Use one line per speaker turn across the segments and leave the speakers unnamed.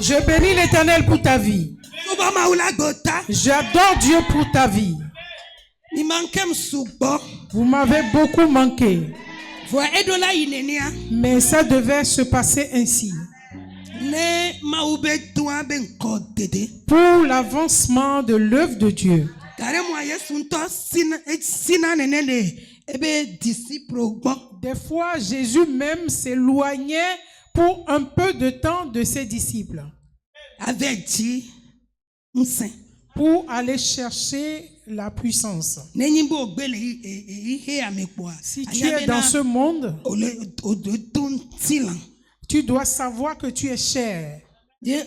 Je bénis l'Éternel pour ta vie. J'adore Dieu pour ta vie. Vous m'avez beaucoup manqué. Mais ça devait se passer ainsi. Pour l'avancement de l'œuvre de Dieu. Des fois, Jésus même s'éloignait pour un peu de temps de ses disciples. Pour aller chercher la puissance. Si tu es dans ce monde, tu dois savoir que tu es cher. Et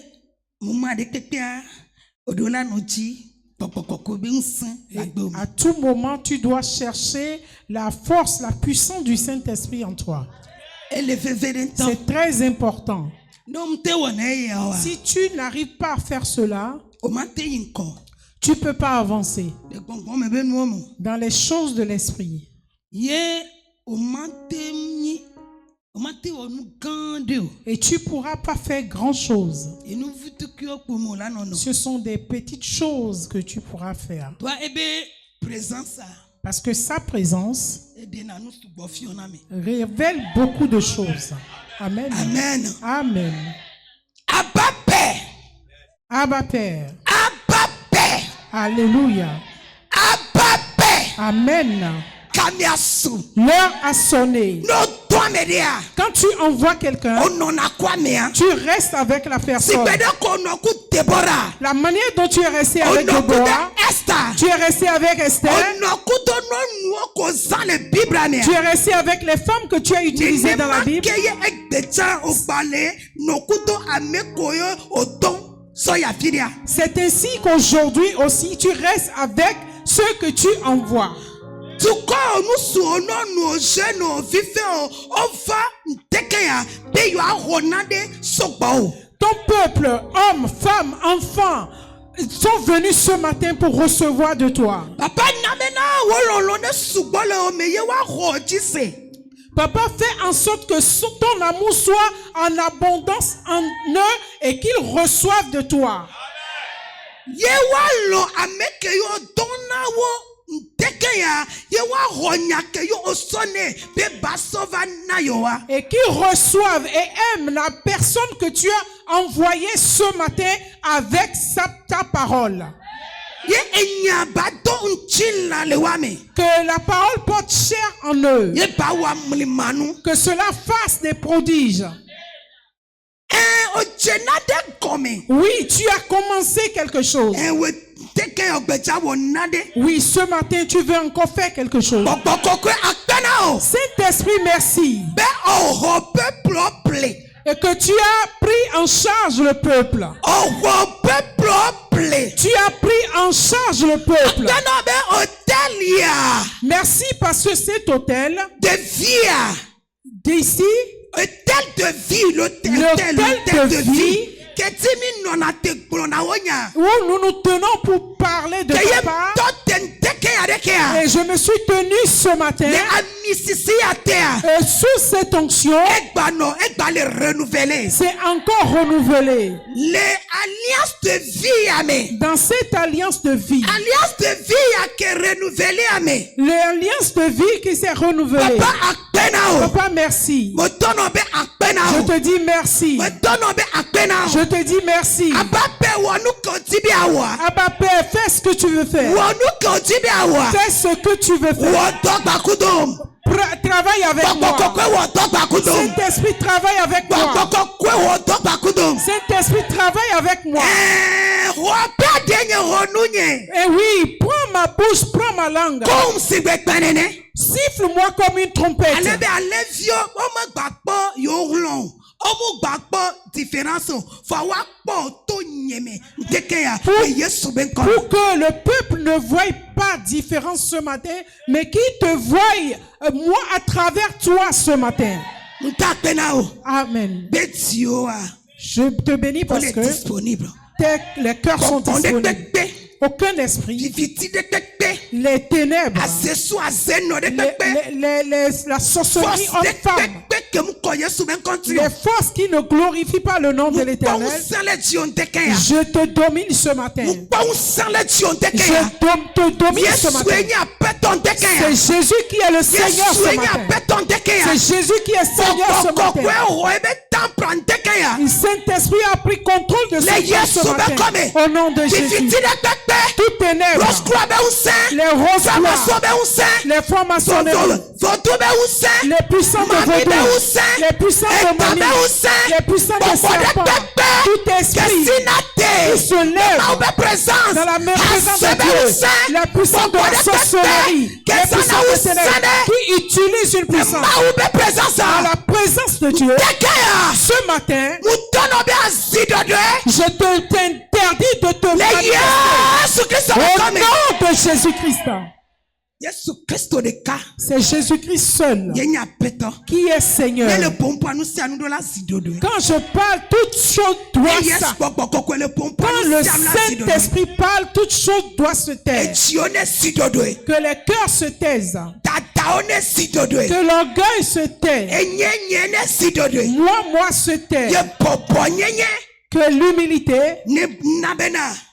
à tout moment, tu dois chercher la force, la puissance du Saint-Esprit en toi. C'est très important. Si tu n'arrives pas à faire cela, tu ne peux pas avancer dans les choses de l'esprit. Et tu ne pourras pas faire grand-chose. Ce sont des petites choses que tu pourras faire. Parce que sa présence révèle beaucoup de choses. Amen.
Amen.
Amen.
Abba Père.
Abba Père.
Abba Père.
Alléluia.
Abba Père.
Amen. L'heure a sonné. Quand tu envoies quelqu'un, tu restes avec la personne. La manière dont tu es resté avec Déborah, tu es resté avec Esther, tu es resté avec les femmes que tu as utilisées dans la Bible. C'est ainsi qu'aujourd'hui aussi, tu restes avec ceux que tu envoies. Ton peuple, hommes, femmes, enfants, sont venus ce matin pour recevoir de toi. Papa, fais en sorte que ton amour soit en abondance en eux et qu'ils reçoivent de toi. Et qu'ils reçoivent et aiment la personne que tu as envoyée ce matin avec ta parole. Que la parole porte chair en eux. Que cela fasse des prodiges. Oui, tu as commencé quelque chose. Oui, ce matin, tu veux encore faire quelque chose. Saint-Esprit, merci. Et que tu as pris en charge le peuple. Tu as pris en charge le peuple. Merci parce que cet hôtel d'ici, l'hôtel de vie, où nous nous tenons pour parler de papa. Et je me suis tenu ce matin sous cette onction. C'est encore renouvelé. Dans cette alliance de vie. L'alliance de vie qui s'est renouvelée. Papa, merci. Je te dis merci. Je te dis merci. Abba Père, fais ce que tu veux faire. Fais ce que tu veux faire. Travaille avec moi. Saint-Esprit, travaille avec moi. Saint-Esprit, travaille avec moi. Et oui, prends ma bouche, prends ma langue. Siffle-moi comme une trompette. Pour que le peuple ne voie pas différence ce matin, mais qu'il te voie, moi, à travers toi ce matin. Amen. Je te bénis parce que les cœurs sont disponibles. Aucun esprit, les ténèbres, la sorcellerie homme-femme, Les forces qui ne glorifient pas le nom de l'Éternel, je te domine ce matin. Je te domine ce matin. C'est Jésus qui est le Seigneur ce matin. C'est Jésus qui est Seigneur ce matin. Le Saint-Esprit a pris contrôle de ce matin. Au nom de Jésus. Tout ténèbres, les roses les francs-maçonneries, les puissants de vaudou, les puissants de mamie, les puissants de serpents, tout esprit qui se lève dans la même présence de Dieu, les puissants de la sorcellerie, les puissants de ténèbres qui utilisent une puissance à la présence de Dieu. Ce matin, je t'interdis de te manifester au nom de Jésus-Christ. C'est Jésus-Christ seul qui est Seigneur. Quand je parle, toute chose doit se taire. Quand le Saint-Esprit parle, toute chose doit se taire. Que les cœurs se taisent. Que l'orgueil se taise. Moi se taise. Que l'humilité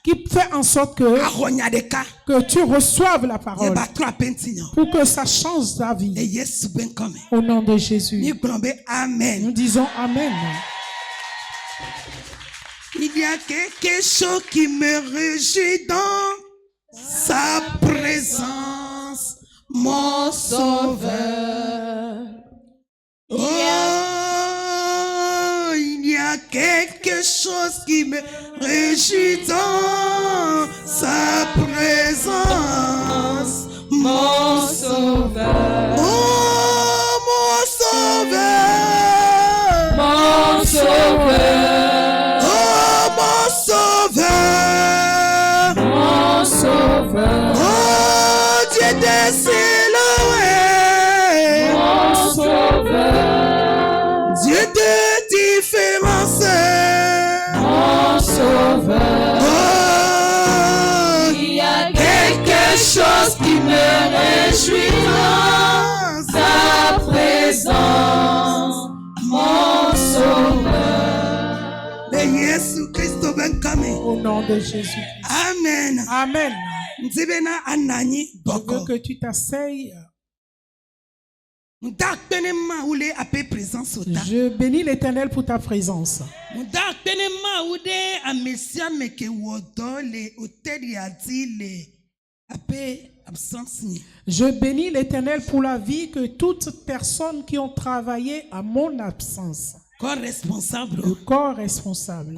qui fait en sorte que tu reçoives la parole pour que ça change ta vie. Au nom de Jésus. Nous disons Amen.
Il y a quelque chose qui me réjouit dans sa présence, mon sauveur. Il y a quelque chose qui me réjouit dans sa présence, mon sauveur. Oh, mon sauveur. Mon sauveur. Oh, mon sauveur. Mon sauveur. Oh, Dieu de Siloé. Mon sauveur. Dieu de différence, mon sauveur. Oh, il y a quelque chose qui me réjouit dans sa présence, mon sauveur.
Au nom de Jésus.
Amen.
Amen. Je veux que tu t'asseyes. Je bénis l'Éternel pour ta présence. Je bénis l'Éternel pour la vie que toutes personnes qui ont travaillé à mon absence.
Corps responsable.
Le corps responsable.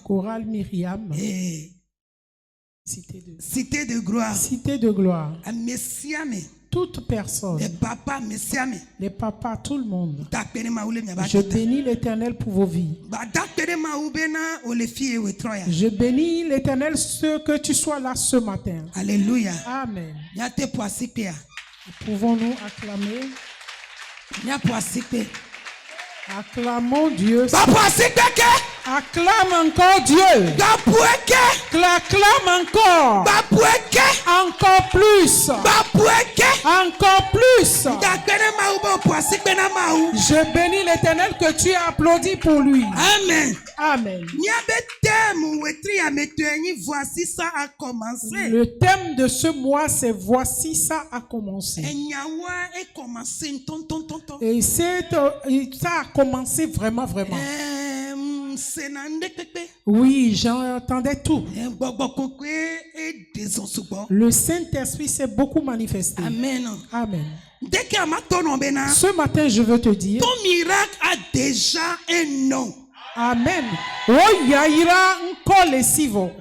Chorale Myriam.
Et
Cité de gloire.
Cité de gloire. Toute personne, les papas, tout le monde. Je bénis l'Éternel pour vos vies. Je bénis l'Éternel que tu sois là ce matin.
Alléluia.
Amen. Pouvons-nous acclamer? Acclamons Dieu. Acclame encore Dieu. Acclame encore. Encore plus. Encore plus. Je bénis l'Éternel que tu as applaudi pour lui.
Amen.
Amen.
Voici ça a commencé.
Le thème de ce mois, c'est voici ça a commencé. Et ça a commencé vraiment, vraiment. Oui, j'entendais tout. Le Saint-Esprit s'est beaucoup manifesté.
Amen.
Amen. Ce matin, je veux te dire,
ton miracle a déjà un nom.
Amen. Oh, yaira nkolesivo.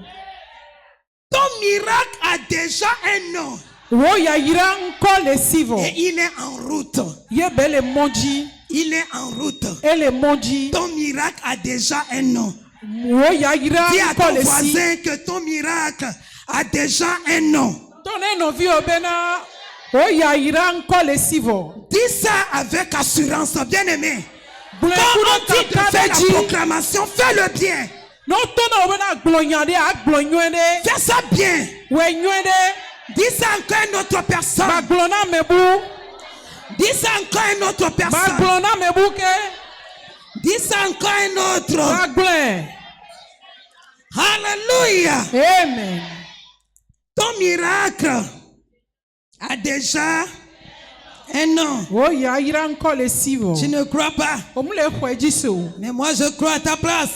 Ton miracle a déjà un nom.
Oh, yaira nkolesivo.
Et il est en route.
Yebele monji.
Il est en route.
Et le monji.
Ton miracle a déjà un nom.
Oh, yaira
dis à ton voisin que ton miracle a déjà un nom. Dis ça avec assurance, bien aimé. Quand on dit de faire la proclamation, fais-le bien. Fais ça bien. Dis ça encore à une autre personne. Dis ça encore une autre personne. Dis ça encore un autre. Alléluia.
Amen.
Ton miracle a déjà un nom. Tu ne crois pas? Mais moi je crois à ta place.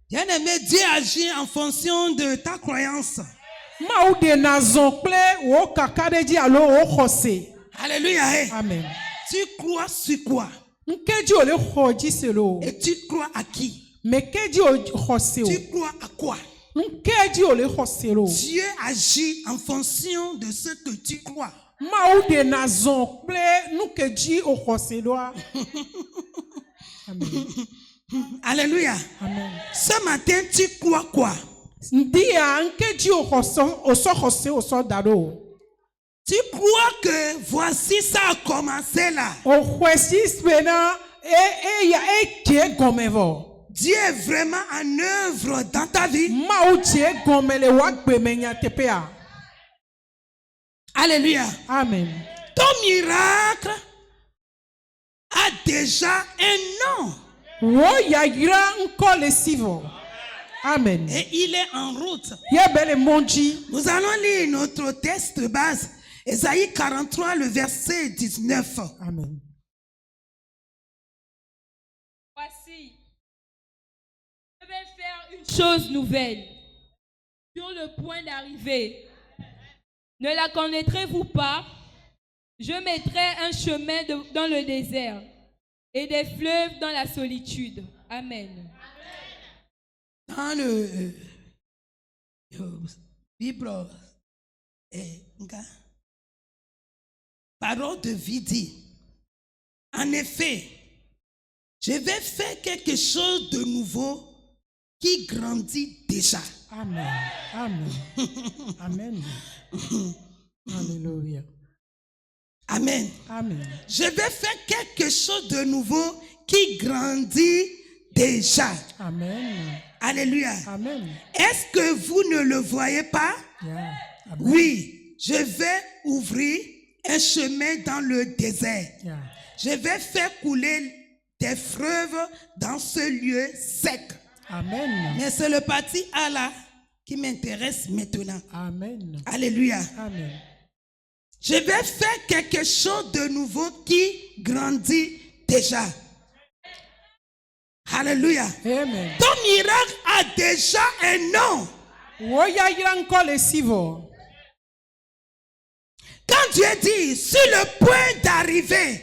Bien-aimé, Dieu agit en fonction de ta croyance. Alléluia.
Amen.
Tu crois sur quoi? Et tu crois à qui? Tu crois à quoi? Dieu agit en fonction de ce que tu crois. Alléluia.
Amen.
Ce matin, tu crois quoi? Tu crois que voici ça a commencé là. Dieu est vraiment en œuvre dans ta vie. Alléluia.
Amen.
Ton miracle a déjà un nom.
Amen.
Et il est en route. Nous allons lire notre texte de base. Ésaïe 43, le verset 19.
Amen.
Voici, je vais faire une chose nouvelle, sur le point d'arriver. Ne la connaîtrez-vous pas? Je mettrai un chemin dans le désert et des fleuves dans la solitude. Amen.
Dans le Bible, parole de vie dit, en effet, je vais faire quelque chose de nouveau qui grandit déjà.
Amen. Amen. Amen. Alléluia.
Amen.
Amen.
Je vais faire quelque chose de nouveau qui grandit déjà.
Amen.
Alléluia.
Amen.
Est-ce que vous ne le voyez pas?
Yeah.
Oui, je vais ouvrir un chemin dans le désert.
Yeah.
Je vais faire couler des fleuves dans ce lieu sec.
Amen.
Mais c'est le parti A là qui m'intéresse maintenant.
Amen.
Alléluia.
Amen.
Je vais faire quelque chose de nouveau qui grandit déjà. Alléluia.
Amen.
Ton miracle a déjà un nom. Quand Dieu dit sur le point d'arriver,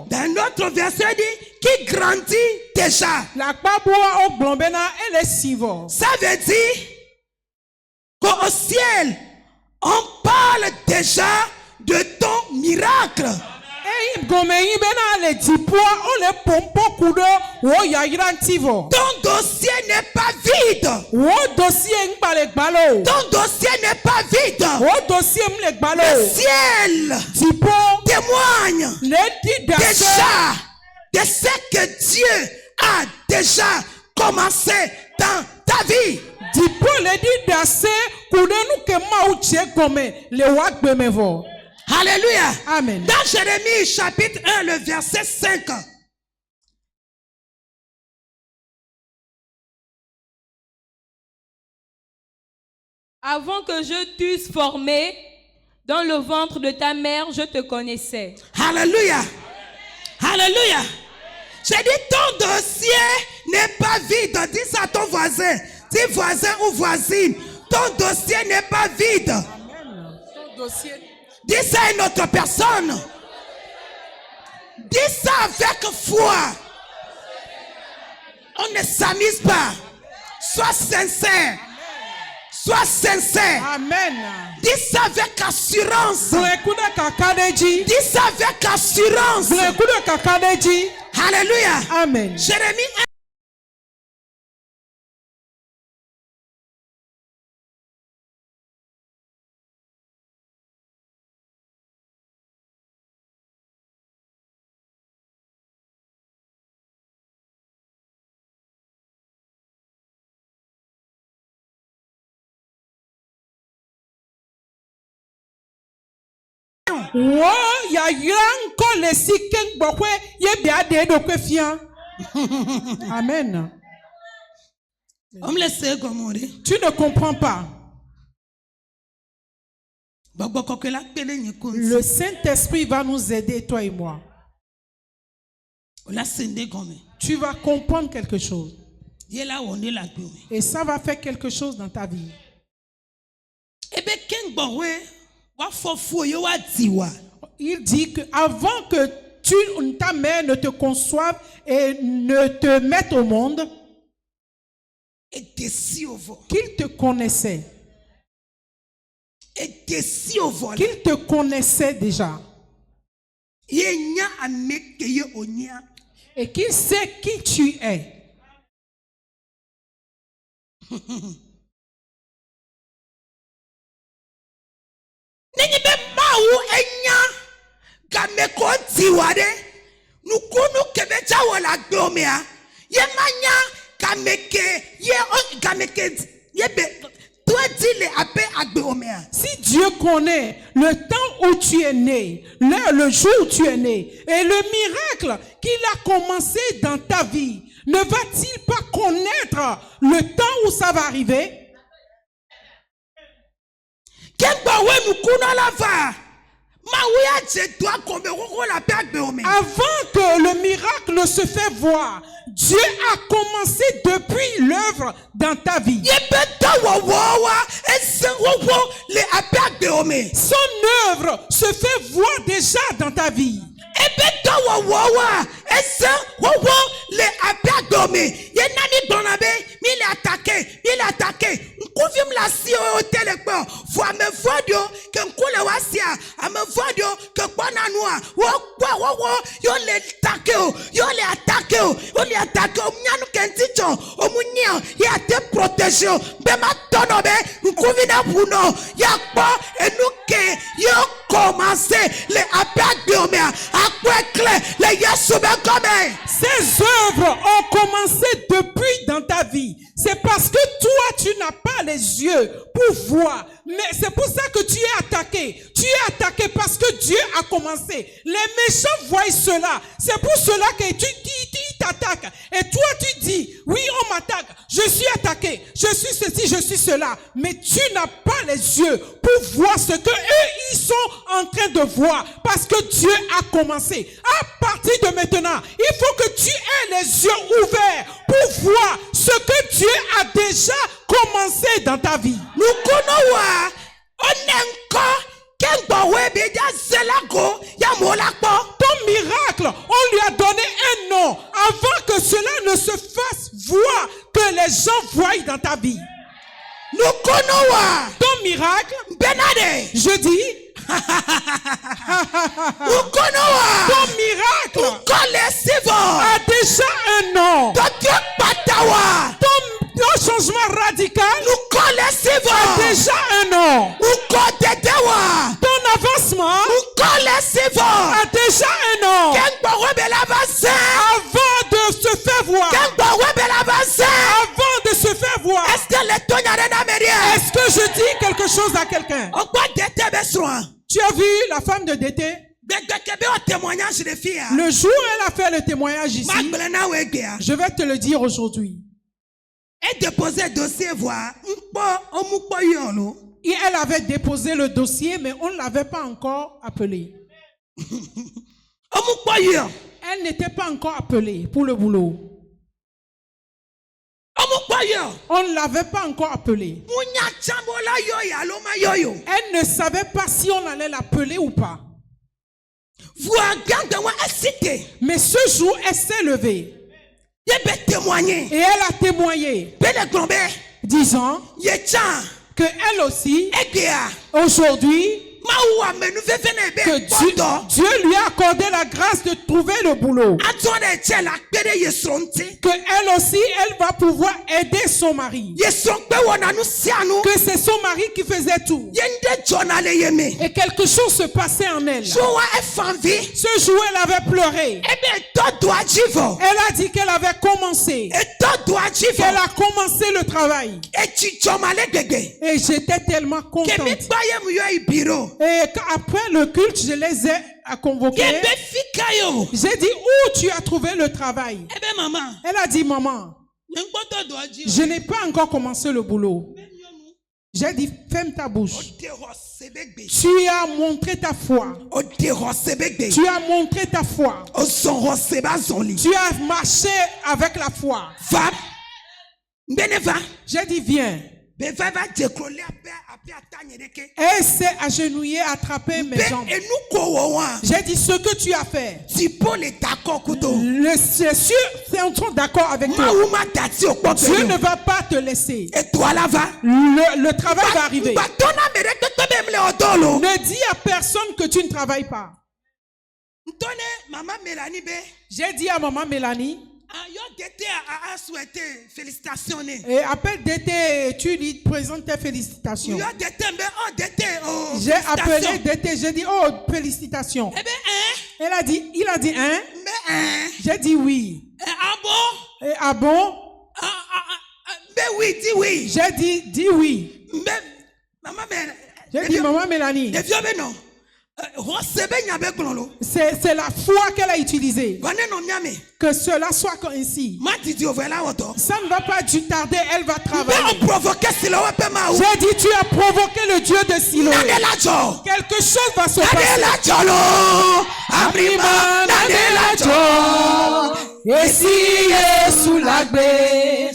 dans notre verset dit qui grandit déjà. Ça veut dire qu'au ciel, on parle déjà de ton miracle. Ton dossier n'est pas vide. Ton dossier n'est pas vide. Le ciel témoigne déjà de ce que Dieu a déjà commencé dans ta vie. Alléluia.
Amen.
Dans Jérémie chapitre 1, le verset 5.
Avant que je t'eusse formé dans le ventre de ta mère, je te connaissais.
Alléluia. Alléluia. J'ai dit ton dossier n'est pas vide. Dis ça à ton voisin. Dis voisin ou voisine. Ton dossier n'est pas vide.
Amen. Ton dossier.
Dis ça à une autre personne. Dis ça avec foi. On ne s'amuse pas. Sois sincère. Sois sincère.
Amen.
Dis ça avec assurance. Dis ça avec assurance. Alléluia.
Amen.
Jérémie
Amen. Tu ne comprends pas. Le Saint-Esprit va nous aider, toi et moi. Tu vas comprendre quelque chose. Et ça va faire quelque chose dans ta vie. Il dit qu'avant que ta mère ne te conçoive et ne te mette au monde, qu'il te connaissait. Qu'il te connaissait déjà. Et qu'il sait qui tu es. Si Dieu connaît le temps où tu es né, le jour où tu es né, et le miracle qu'il a commencé dans ta vie, ne va-t-il pas connaître le temps où ça va arriver? Avant que le miracle se fait voir, Dieu a commencé depuis l'œuvre dans ta vie. Son œuvre se fait voir déjà dans ta vie. Ces œuvres ont commencé depuis dans ta vie. C'est parce que toi, tu n'as pas les yeux pour voir. Mais c'est pour ça que tu es attaqué. Tu es attaqué parce que Dieu a commencé. Les méchants voient cela. C'est pour cela que tu t'attaques. Et toi, tu dis, oui, on m'attaque. Je suis attaqué. Je suis ceci, je suis cela. Mais tu n'as pas les yeux pour voir ce que eux, ils sont en train de voir. Parce que Dieu a commencé. À partir de maintenant, il faut que tu aies les yeux ouverts pour voir ce que Dieu a déjà commencé dans ta vie. Ton miracle, on lui a donné un nom avant que cela ne se fasse voir, que les gens voient dans ta vie. Ton miracle, je dis, ton miracle a déjà un nom. Ton changement radical a déjà un nom. Ton avancement a déjà un nom. Avant de se faire voir. Avant de se faire voir. Est-ce que je dis quelque chose à quelqu'un? Tu as vu la femme de Dété? Le jour où elle a fait le témoignage ici, je vais te le dire aujourd'hui.
Elle déposait le dossier, voir.
Et elle avait déposé le dossier, mais on ne l'avait pas encore appelé. Elle n'était pas encore appelée pour le boulot. On ne l'avait pas encore appelée. Elle ne savait pas si on allait l'appeler ou pas. Mais ce jour, elle s'est levée. Et elle a témoigné, disant que elle aussi, aujourd'hui, que Dieu lui a accordé la grâce de trouver le boulot. Que elle aussi, elle va pouvoir aider son mari. Que c'est son mari qui faisait tout. Et quelque chose se passait en elle. Ce jour, elle avait pleuré. Elle a dit qu'elle avait commencé. Qu'elle a commencé le travail. Et j'étais tellement contente. Et après le culte, je les ai convoqués. J'ai dit, où tu as trouvé le travail? Elle a dit, maman, je n'ai pas encore commencé le boulot. J'ai dit, ferme ta bouche. Tu as montré ta foi. Tu as montré ta foi. Tu as marché avec la foi. J'ai dit, viens. Elle s'est agenouillée, attrapé mes jambes. J'ai dit, ce que tu as fait, c'est sûr, c'est en train d'accord avec toi. Dieu ne va pas te laisser. Le travail va arriver. Ne dis à personne que tu ne travailles pas. J'ai dit à maman Mélanie, et appelle Dété, tu lui présentes tes félicitations. J'ai appelé Dété, j'ai dit, oh, félicitations. Elle a dit, il a dit, hein? J'ai dit oui. Et ah bon?
Oui, dis oui.
J'ai dit, dis oui. J'ai dit, maman Mélanie. C'est la foi qu'elle a utilisée. Que cela soit ainsi. Ça ne va pas du tarder, elle va travailler. J'ai dit, tu as provoqué le Dieu de Siloé. Quelque chose va se passer. Et si sous la baie,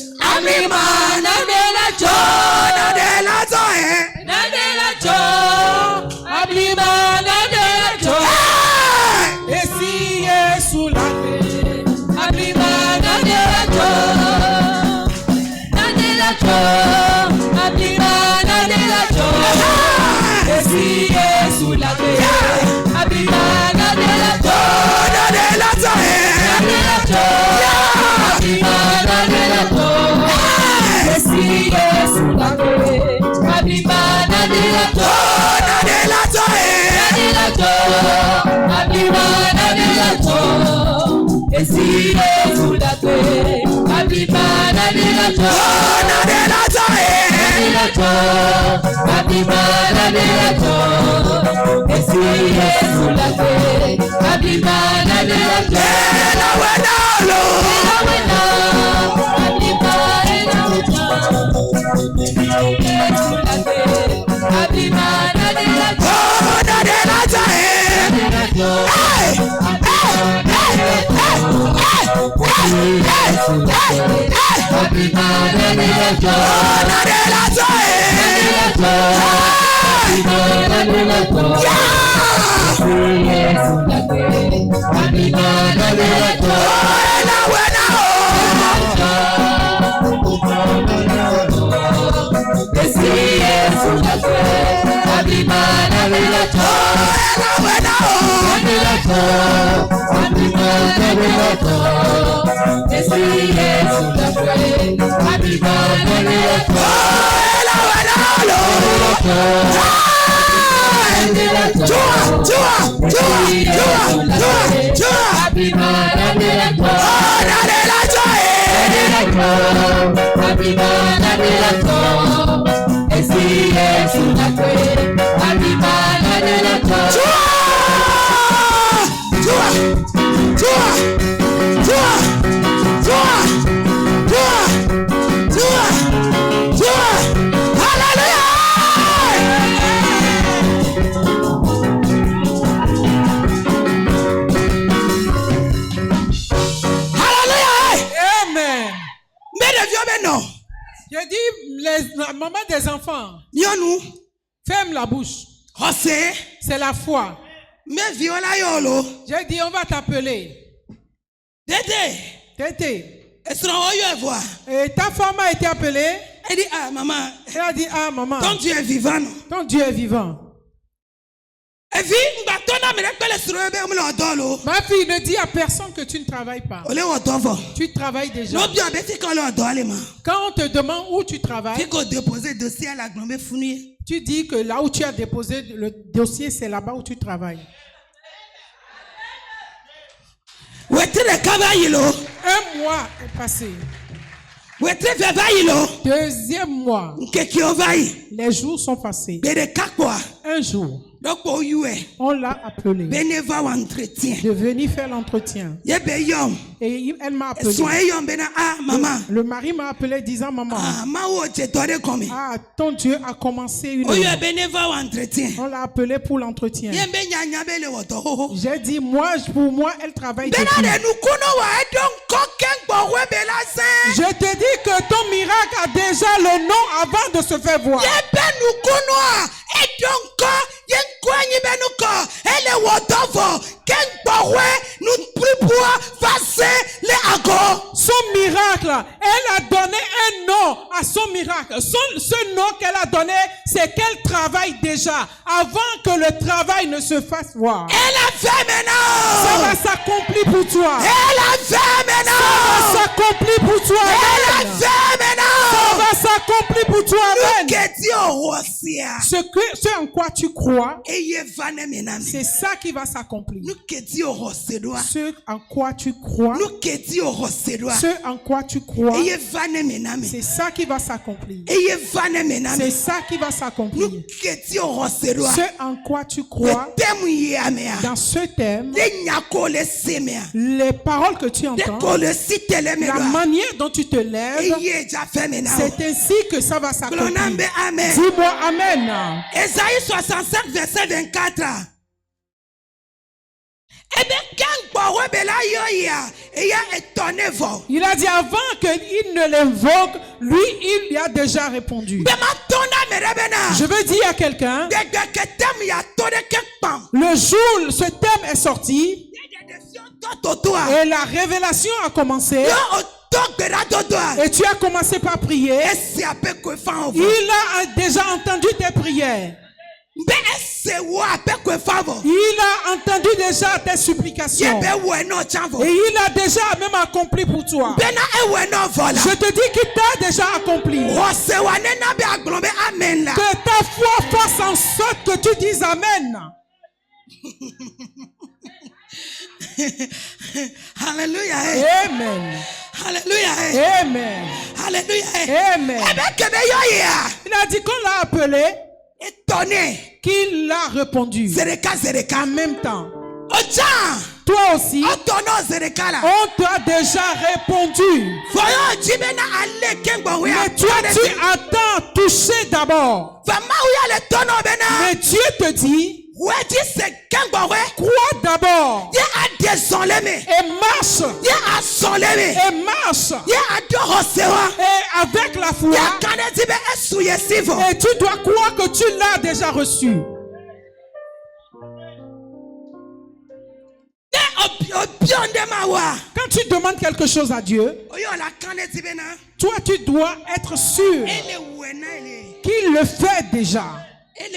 j'ai dit, la maman des enfants, ferme la bouche. C'est la foi. J'ai dit, on va t'appeler. Tété. Et ta femme a été appelée.
Elle dit, ah maman.
Elle a dit, ah maman.
Ton Dieu est vivant.
Ton Dieu est vivant.
Ma
fille, ne dis à personne que tu ne travailles pas. Tu travailles déjà. Quand on te demande où tu travailles, tu dis que là où tu as déposé le dossier, c'est là-bas où tu travailles. Un mois est passé. Deuxième mois. Les jours sont passés. Un jour, on l'a appelé de venir faire l'entretien. Et elle m'a appelé. Le mari m'a appelé disant, maman, ton Dieu a commencé une œuvre. On l'a appelé pour l'entretien. J'ai dit, pour moi, elle travaille depuis. Je te dis que ton miracle a déjà le nom avant de se faire voir. Son miracle, elle a donné un nom à son miracle. Ce nom qu'elle a donné, c'est qu'elle travaille déjà avant que le travail ne se fasse voir.
Elle a fait maintenant.
Ça va s'accomplir pour toi.
Elle a fait maintenant.
Ça va s'accomplir pour toi.
Elle a fait maintenant.
Ça va s'accomplir pour toi. Amen. Ce en quoi tu crois, c'est ça qui va s'accomplir. Ce en quoi tu crois, ce en quoi tu crois, c'est ça qui va s'accomplir. C'est ça qui va s'accomplir. Ce en quoi tu crois, dans ce thème, les paroles que tu entends, la manière dont tu te lèves, c'est ainsi que ça va s'accomplir. Dis-moi Amen.
Ésaïe 65, verset 24.
Il a dit avant qu'il ne l'invoque, lui, il lui a déjà répondu. Je veux dire à quelqu'un, le jour ce thème est sorti et la révélation a commencé, et tu as commencé par prier, il a déjà entendu tes prières. Il a entendu déjà tes supplications. Et il a déjà même accompli pour toi. Je te dis qu'il t'a déjà accompli. Que ta foi fasse en sorte que tu dises Amen.
Alléluia.
Amen.
Alléluia.
Amen.
Alléluia.
Amen. Il a dit qu'on l'a appelé,
étonné,
qu'il a répondu en même temps. Toi aussi, on t'a déjà répondu. Mais toi, tu attends toucher d'abord. Mais Dieu te dit, crois d'abord et marche. Et marche. Et avec la foi, et tu dois croire que tu l'as déjà reçu. Quand tu demandes quelque chose à Dieu, toi tu dois être sûr qu'il le fait déjà. Qu'il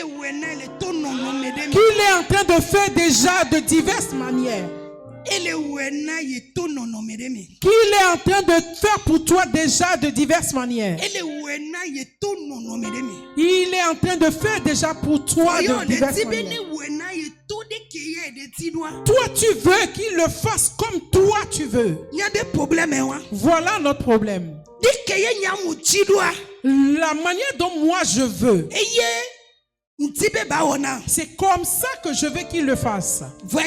est en train de faire déjà de diverses manières. Qu'il est en train de faire pour toi déjà de diverses manières. Il est en train de faire déjà pour toi de diverses manières. Toi tu veux qu'il le fasse comme toi tu veux. Voilà notre problème. La manière dont moi je veux, c'est comme ça que je veux qu'il le fasse. Mais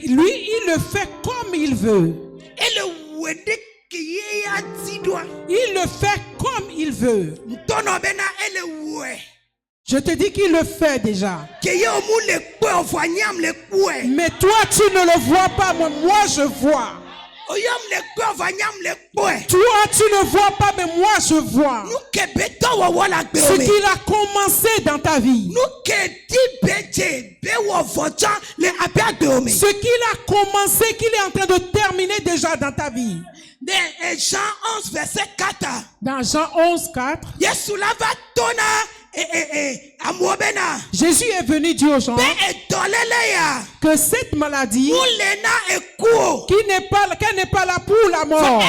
lui, il le fait comme il veut. Il le fait comme il veut. Je te dis qu'il le fait déjà. Mais toi, tu ne le vois pas. Moi, je vois. Toi, tu ne vois pas, mais moi, je vois. Ce qu'il a commencé dans ta vie. Ce qu'il a commencé, qu'il est en train de terminer déjà dans ta vie.
Dans Jean 11, verset 4.
Dans Jean 11, 4. Jésus est venu dire aux gens que cette maladie qu'elle n'est pas là pour la mort,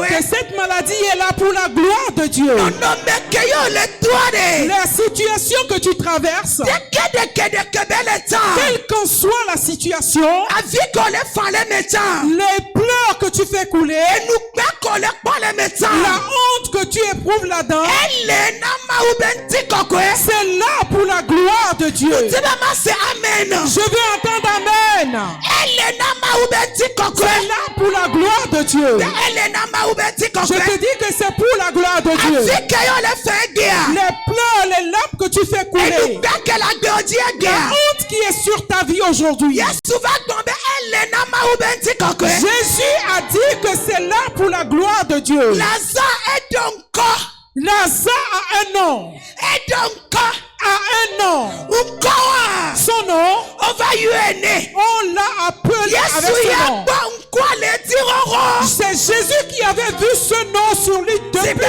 Que cette maladie est là pour la gloire de Dieu. La situation que tu traverses, quelle qu'en soit la situation, les pleurs que tu fais couler, la honte que tu éprouves là-dedans, c'est là pour la gloire de Dieu. Je veux entendre amen. C'est là pour la gloire de Dieu. Je te dis que c'est pour la gloire de Dieu. Les pleurs, les larmes que tu fais couler, la honte qui est sur ta vie aujourd'hui. Jésus a dit que c'est là pour la gloire de Dieu. Lazare a un nom. Son nom, on l'a appelé avec ce nom. C'est Jésus qui avait vu ce nom sur lui depuis.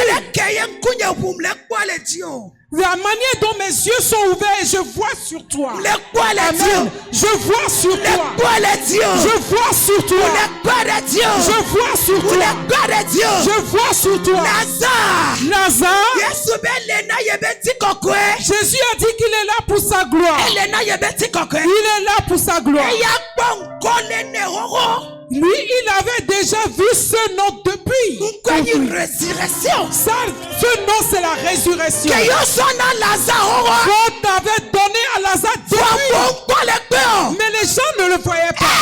La manière dont mes yeux sont ouverts, je vois sur toi. Amen. Je vois sur toi. Je vois sur toi. Je vois sur toi. Je vois sur toi. Lazare. Jésus a dit qu'il est là pour sa gloire. Il est là pour sa gloire. Lui, il avait déjà vu ce nom depuis. Ça, ce nom, c'est la résurrection. God avait donné à Lazare depuis. Mais les gens ne le voyaient pas.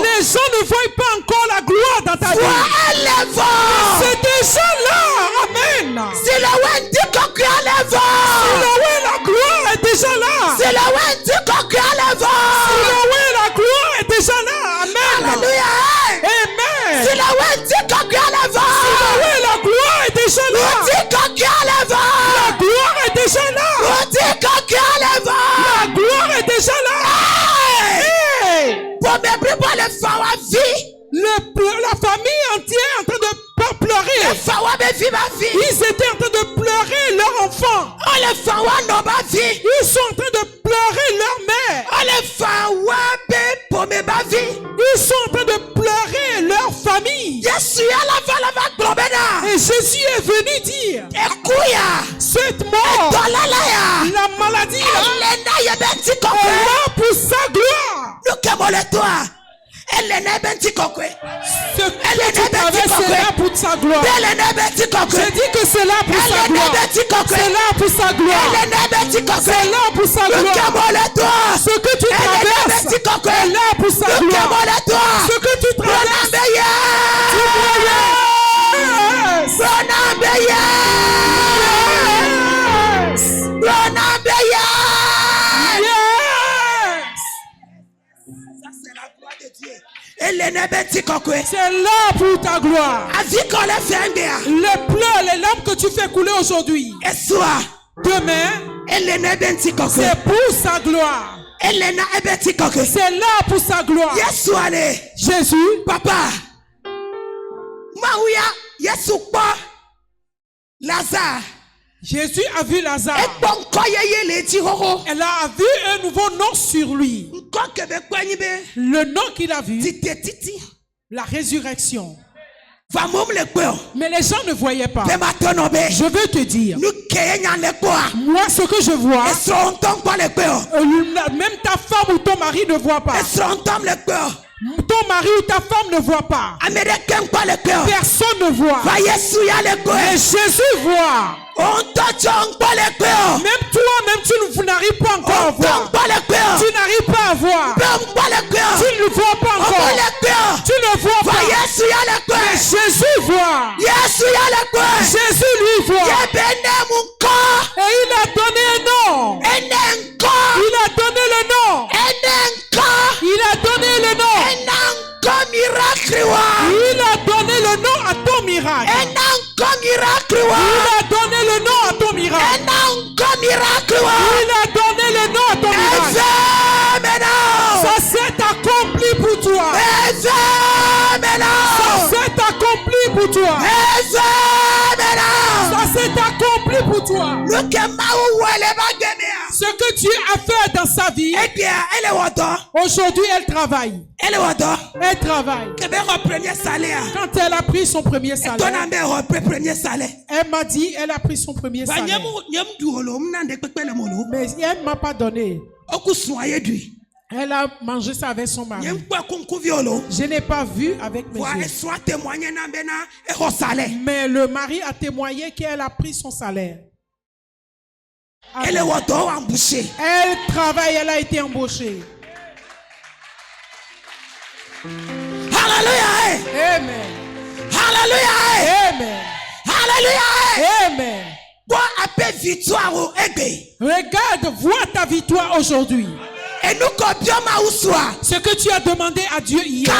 Les gens ne voient pas encore la gloire dans ta vie. C'est déjà là. Amen. La gloire est déjà là. La gloire est déjà là. Amen. Alléluia. Amen. La gloire est déjà là. La gloire est déjà là. La gloire est déjà là. La famille entière est en train de pleurer. Ils étaient en train de pleurer leur enfant. Ils sont en train de pleurer leur mère. Ils sont en train de pleurer leur famille. Et Jésus est venu dire, cette mort, la maladie, est là pour sa gloire. Ce que tu traverses, c'est là pour sa gloire. Je dis que c'est là pour sa gloire. C'est là pour sa gloire. C'est là pour sa gloire. Ce que tu traverses, c'est là pour sa gloire. Ce que tu traverses, c'est là pour ta gloire. Les pleurs, les larmes que tu fais couler aujourd'hui, demain, c'est pour sa gloire. C'est là pour sa gloire. Jésus, papa, Lazare. Jésus a vu Lazare. Elle a vu un nouveau nom sur lui. Le nom qu'il a vu, la résurrection. Mais les gens ne voyaient pas. Je veux te dire, moi ce que je vois, même ta femme ou ton mari ne voit pas. Ton mari ou ta femme ne voit pas. Personne ne voit. Mais Jésus voit. Même toi, même tu n'arrives pas encore à voir. Tu n'arrives pas à voir. Tu ne vois pas encore. Tu ne vois pas. Mais Jésus voit. Jésus lui voit. Et il a donné un nom. Il a donné le nom. Il a donné le nom. Il a donné le nom à ton miracle. Il a donné le nom à ton miracle. Il a donné le nom à ton miracle. Ça s'est accompli pour toi. Ça s'est accompli pour toi. Ça s'est accompli pour toi. Ce que Dieu a fait dans sa vie, Aujourd'hui, elle travaille. Elle travaille. Quand elle a pris son premier salaire, elle m'a dit, elle a pris son premier salaire. Mais elle ne m'a pas donné. Elle a mangé ça avec son mari. Je n'ai pas vu avec mes yeux. Mais le mari a témoigné qu'elle a pris son salaire. Elle travaille, elle a été embauchée.
Hallelujah.
Amen.
Hallelujah.
Amen.
Hallelujah.
Amen.
Regarde,
vois ta victoire aujourd'hui.
Et nous
ce que tu as demandé à Dieu hier.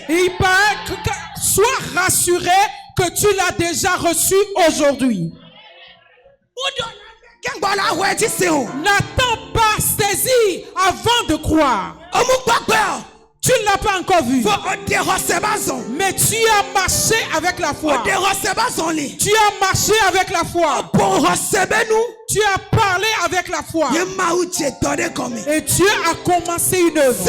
Il paraît que sois rassuré que tu l'as déjà reçu aujourd'hui. N'attends pas saisi avant de croire. Tu ne l'as pas encore vu. Mais tu as marché avec la foi. Tu as marché avec la foi. Tu as parlé avec la foi. Et Dieu a commencé une œuvre.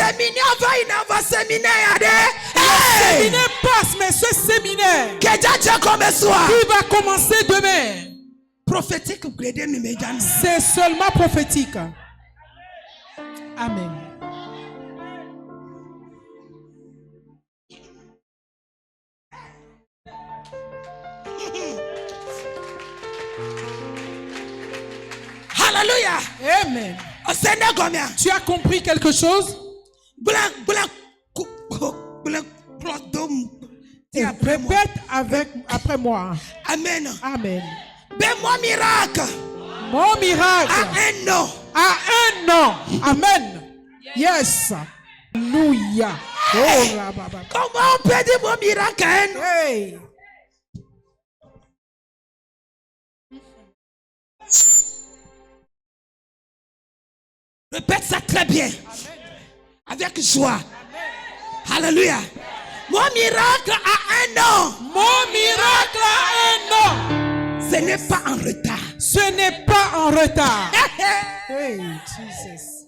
Le séminaire passe, mais ce séminaire qui va commencer demain, c'est seulement prophétique. Amen.
Hallelujah.
Amen. Tu as compris quelque chose? Répète après moi.
Amen.
Amen.
Mon miracle.
Mon miracle.
À un nom.
À un nom. Amen. Yes. Alléluia.
Hey. Comment on peut dire mon miracle à un nom?
Hey.
Répète ça très bien.
Amen.
Avec joie. Amen. Alléluia. Mon miracle a un nom.
Mon miracle a un nom.
Ce n'est pas en retard.
Ce n'est pas en retard. Hey, Jesus.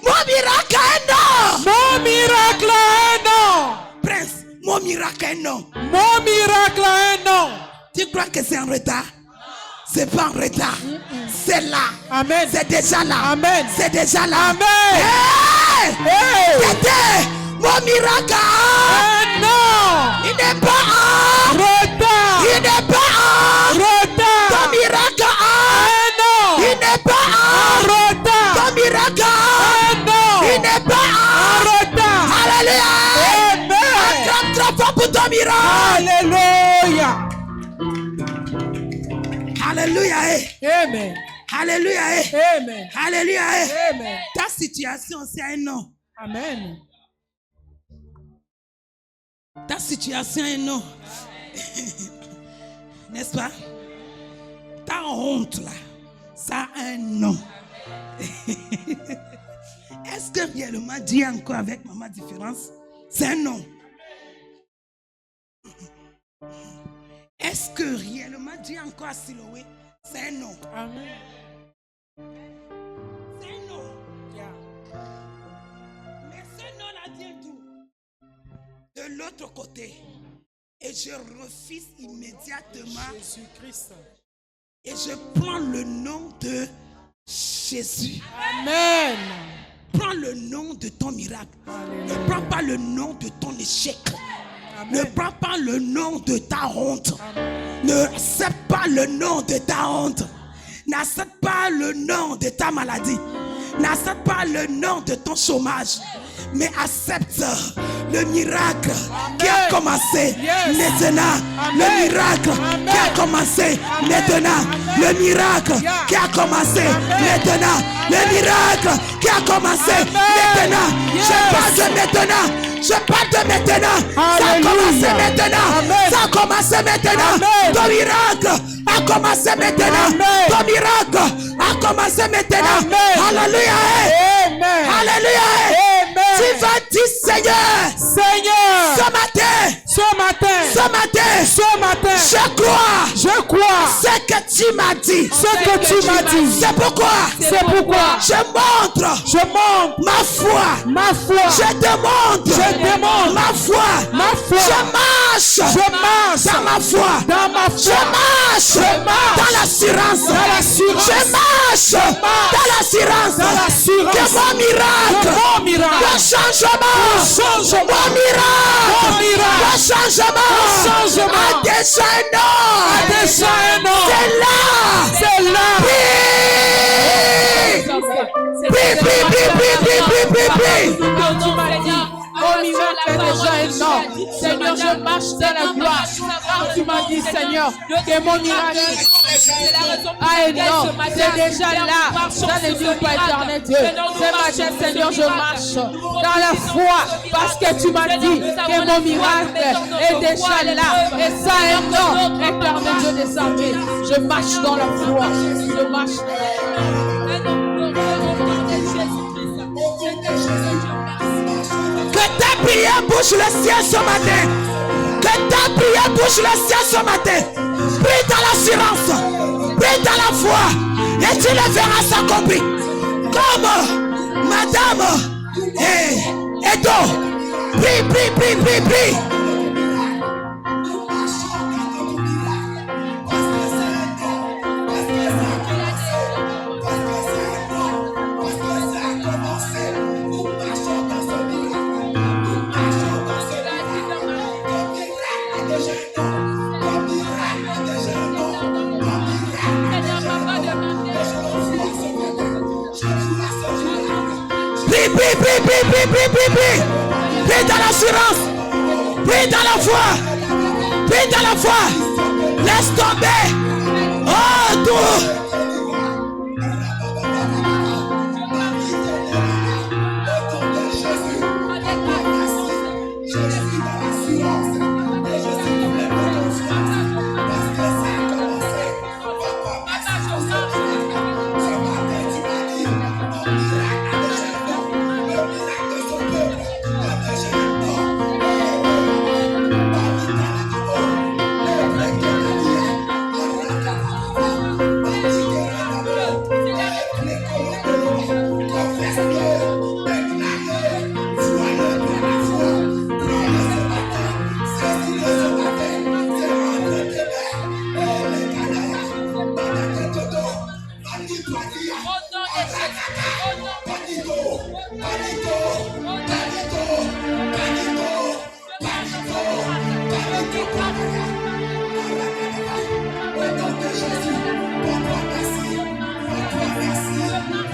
Mon miracle a un nom.
Mon miracle a un nom.
Prince, mon miracle a un nom.
Mon miracle a un nom.
Tu crois que c'est en retard? C'est pas en retard. C'est là.
Amen.
C'est déjà là.
Amen.
C'est déjà là.
Amen.
Hey!
Hey!
C'était mon miracle.
Non.
Il n'est pas en
retard.
Il n'est pas en
retard.
Ton miracle
non.
Il n'est pas en
retard.
Ton miracle
non.
Il n'est pas
en retard.
Alléluia.
Amen.
Acclame trop fort pour ton miracle.
Alléluia.
Alléluia.
Amen.
Alléluia.
Amen.
Alléluia.
Amen.
Ta situation, c'est un nom.
Amen.
Ta situation est un nom. N'est-ce pas? Ta honte là, ça a un nom. Est-ce que réellement Dieu encore avec maman différence? C'est un nom. Est-ce que réellement Dieu encore à Siloé? C'est un nom.
Amen.
C'est un nom. Yeah. Mais ce nom-là vient d'où? De l'autre côté. Et je refuse immédiatement.
Jésus-Christ.
Et je prends le nom de Jésus.
Amen.
Prends le nom de ton miracle.
Alléluia.
Ne prends pas le nom de ton échec.
Amen.
Ne prends pas le nom de ta honte.
Amen.
N'accepte pas le nom de ta honte. N'accepte pas le nom de ta maladie. N'accepte pas le nom de ton chômage. Mais accepte le miracle qui a commencé maintenant. Le miracle qui a commencé maintenant. Le miracle qui a commencé maintenant. Le miracle qui a commencé maintenant. Je parle de maintenant. Je parle de maintenant. Ça a commencé maintenant. Ça a commencé maintenant. Ton miracle a commencé maintenant. Ton miracle a commencé maintenant. Alléluia. Alléluia. Tu vas dire Seigneur.
Seigneur.
Ce matin.
Ce matin.
Ce matin.
Ce matin.
Je crois.
Je crois.
Ce que tu m'as dit.
Ce que tu m'as dit.
C'est pourquoi. Je montre ma foi. Je demande ma foi. Je marche dans ma foi. Je marche dans l'assurance. Je marche dans l'assurance que mon miracle, mon changement, mon miracle, mon changement a déjà un nom. C'est là. Prie.
Mon miracle est déjà énorme. Seigneur, je marche dans la gloire. Car tu m'as dit, Seigneur, que mon miracle est énorme. C'est déjà là, dans les lieux pas éternels, Dieu. Ce matin, Seigneur, je marche dans la foi. Parce que tu m'as dit que mon miracle est déjà là. Et ça est énorme, éternel Dieu des armées. Je marche dans la foi. Je marche dans la foi.
Que ta prière bouge le ciel ce matin. Que ta prière bouge le ciel ce matin. Prie dans l'assurance. Prie dans la foi. Et tu le verras s'accomplir. Comme Madame Edo. Prie. Prie dans l'assurance. Prie dans la foi. Laisse tomber. Oh, tout.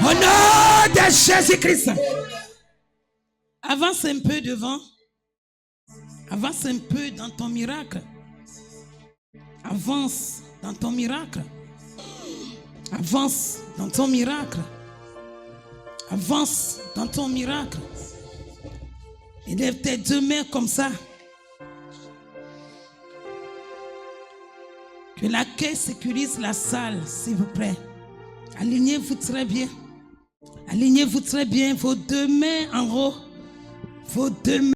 Au nom de Jésus-Christ. Avance un peu devant. Avance un peu dans ton miracle. Avance dans ton miracle. Avance dans ton miracle. Avance dans ton miracle. Élève tes deux mains comme ça. Que l'accueil sécurise la salle, s'il vous plaît. Alignez-vous très bien. Alignez-vous très bien. Vos deux mains en haut. Vos deux mains.